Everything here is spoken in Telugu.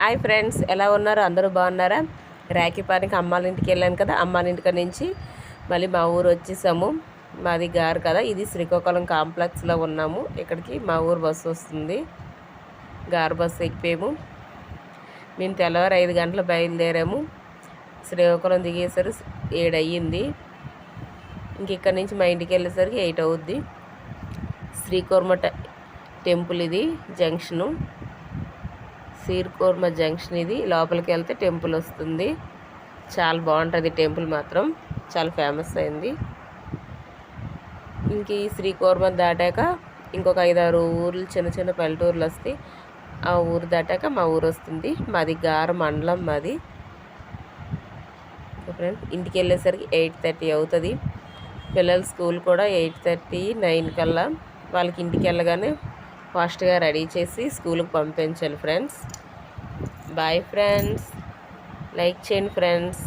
హాయ్ ఫ్రెండ్స్, ఎలా ఉన్నారు? అందరూ బాగున్నారా? రాఖీ పానికి అమ్మాళ్ళ ఇంటికి వెళ్ళాను కదా. అమ్మాళ్ళ ఇంటికి నుంచి మళ్ళీ మా ఊరు వచ్చేసాము. మాది గారు కదా, ఇది శ్రీకాకుళం కాంప్లెక్స్లో ఉన్నాము. ఇక్కడికి మా ఊరు బస్సు వస్తుంది. గారు బస్సు ఎక్కిపోయాము. మేము తెల్లవారు 5 గంటలు బయలుదేరాము. శ్రీకాకుళం దిగేసరికి 7 అయ్యింది. ఇంక ఇక్కడ నుంచి మా ఇంటికి వెళ్ళేసరికి 8 అవుద్ది. శ్రీకూర్మ టెంపుల్ ఇది జంక్షను. శ్రీకూర్మ జంక్షన్ ఇది. లోపలికి వెళ్తే టెంపుల్ వస్తుంది. చాలా బాగుంటుంది టెంపుల్, మాత్రం చాలా ఫేమస్ అయింది. ఇంక ఈ శ్రీకూర్మ దాటాక ఇంకొక 5-6 ఊర్లు, చిన్న చిన్న పల్లెటూర్లు వస్తాయి. ఆ ఊరు దాటాక మా ఊరు వస్తుంది. మాది గార మండలం మాది. ఫ్రెండ్స్, ఇంటికి వెళ్ళేసరికి 8:30 అవుతుంది. పిల్లల స్కూల్ కూడా 8:30, 9 కల్లా. వాళ్ళకి ఇంటికి వెళ్ళగానే ఫాస్ట్గా రెడీ చేసి స్కూల్కి పంపించాలి ఫ్రెండ్స్. బాయ్ ఫ్రెండ్స్, లైక్ చేయండి ఫ్రెండ్స్.